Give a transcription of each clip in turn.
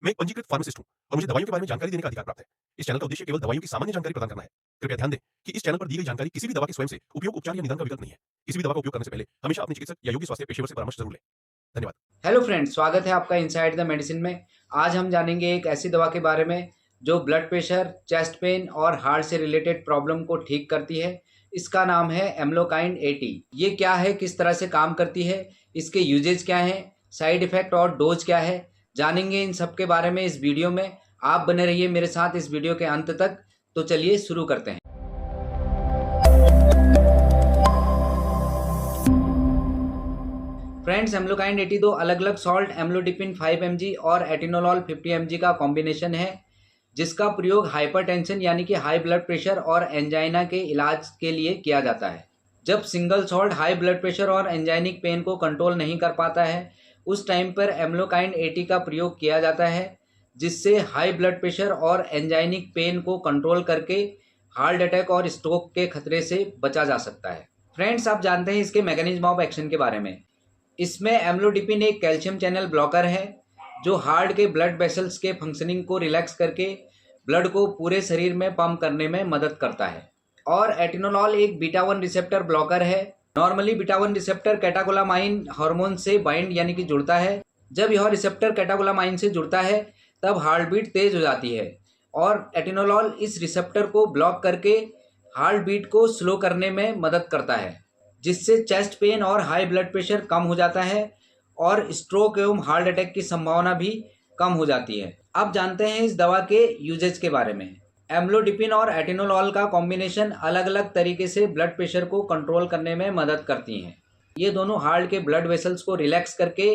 मैं एक पंजीकृत फार्मासिस्ट हूँ और मुझे दवाइयों के बारे में जानकारी देने का अधिकार प्राप्त है। इस चैनल का उद्देश्य केवल दवाइयों की सामान्य जानकारी प्रदान करना है। कृपया ध्यान दें कि इस चैनल पर दी गई जानकारी किसी भी दवा के स्वयं से उपयोग, उपचार या निदान का विकल्प नहीं है। किसी भी दवा का उपयोग करने से पहले हमेशा अपने चिकित्सक या योग्य स्वास्थ्य पेशेवर से परामर्श जरूर लें। धन्यवाद। हेलो फ्रेंड्स, स्वागत है आपका इनसाइड द मेडिसिन में। आज हम जानेंगे एक ऐसी दवा के बारे में जो ब्लड प्रेशर, चेस्ट पेन और हार्ट से रिलेटेड प्रॉब्लम को ठीक करती है। इसका नाम है एम्लोकाइंड 80। ये क्या है, किस तरह से काम करती है, इसके यूजेज क्या हैं, साइड इफेक्ट और डोज क्या है, जानेंगे इन सब के बारे में इस वीडियो में। आप बने रहिए मेरे साथ इस वीडियो के अंत तक। तो चलिए शुरू करते हैं। फ्रेंड्स, एम्लोकाइंड 80 दो अलग अलग सॉल्ट एम्लोडिपिन 5 mg और एटिनोलॉल 50 mg का कॉम्बिनेशन है, जिसका प्रयोग हाइपरटेंशन यानी कि हाई ब्लड प्रेशर और एंजाइना के इलाज के लिए किया जाता है। जब single salt high blood pressure और एंजाइनिक पेन को कंट्रोल नहीं कर पाता है, उस टाइम पर एम्लोकाइंड 80 का प्रयोग किया जाता है, जिससे हाई ब्लड प्रेशर और एंजाइनिक पेन को कंट्रोल करके हार्ट अटैक और स्ट्रोक के खतरे से बचा जा सकता है। फ्रेंड्स, आप जानते हैं इसके मैकेनिज्म ऑफ एक्शन के बारे में। इसमें एम्लोडिपिन एक कैल्शियम चैनल ब्लॉकर है जो हार्ट के ब्लड वेसल्स के फंक्शनिंग को रिलैक्स करके ब्लड को पूरे शरीर में पंप करने में मदद करता है। और एटिनोलॉल एक बीटा 1 रिसेप्टर ब्लॉकर है। Normally beta 1 receptor catecholamine hormone से बाइंड यानी कि जुड़ता है। जब यह रिसेप्टर कैटाकोलामाइन से जुड़ता है तब हार्ट बीट तेज हो जाती है, और एटिनोलॉल इस रिसेप्टर को ब्लॉक करके हार्ट बीट को स्लो करने में मदद करता है, जिससे चेस्ट पेन और हाई ब्लड प्रेशर कम हो जाता है और स्ट्रोक एवं हार्ट अटैक की संभावना भी कम हो जाती है। अब जानते हैं इस दवा के यूजेज के बारे में। एम्लोडिपिन और एटिनोलॉल का कॉम्बिनेशन अलग अलग तरीके से ब्लड प्रेशर को कंट्रोल करने में मदद करती हैं। ये दोनों हार्ट के ब्लड वेसल्स को रिलैक्स करके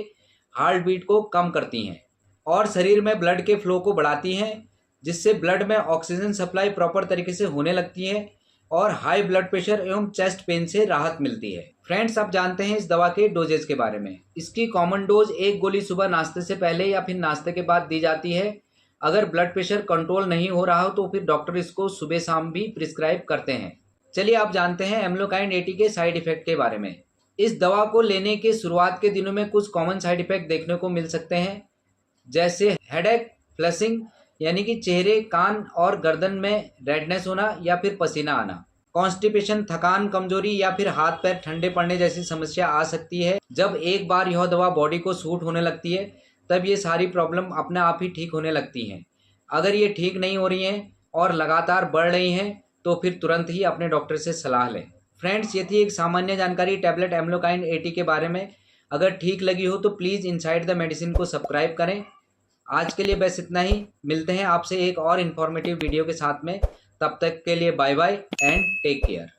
हार्ट बीट को कम करती हैं और शरीर में ब्लड के फ्लो को बढ़ाती हैं, जिससे ब्लड में ऑक्सीजन सप्लाई प्रॉपर तरीके से होने लगती है और हाई ब्लड प्रेशर एवं चेस्ट पेन से राहत मिलती है। फ्रेंड्स, आप जानते हैं इस दवा के डोजेज के बारे में। इसकी कॉमन डोज एक गोली सुबह नाश्ते से पहले या फिर नाश्ते के बाद दी जाती है। अगर ब्लड प्रेशर कंट्रोल नहीं हो रहा हो तो फिर डॉक्टर इसको सुबह शाम भी प्रिस्क्राइब करते हैं। चलिए आप जानते हैं एम्लोकाइंड 80 के साइड इफेक्ट के बारे में। इस दवा को लेने के शुरुआत के दिनों में कुछ कॉमन साइड इफेक्ट देखने को मिल सकते हैं, जैसे हेडेक, फ्लशिंग यानी कि चेहरे, कान और गर्दन में रेडनेस होना या फिर पसीना आना, कॉन्स्टिपेशन, थकान, कमजोरी या फिर हाथ पैर ठंडे पड़ने जैसी समस्या आ सकती है। जब एक बार यह दवा बॉडी को सूट होने लगती है तब ये सारी प्रॉब्लम अपने आप ही ठीक होने लगती हैं। अगर ये ठीक नहीं हो रही हैं और लगातार बढ़ रही हैं तो फिर तुरंत ही अपने डॉक्टर से सलाह लें। फ्रेंड्स, ये थी एक सामान्य जानकारी टैबलेट एम्लोकाइंड 80 के बारे में। अगर ठीक लगी हो तो प्लीज़ इनसाइड द मेडिसिन को सब्सक्राइब करें। आज के लिए बस इतना ही। मिलते हैं आपसे एक और इन्फॉर्मेटिव वीडियो के साथ में। तब तक के लिए bye bye and take care.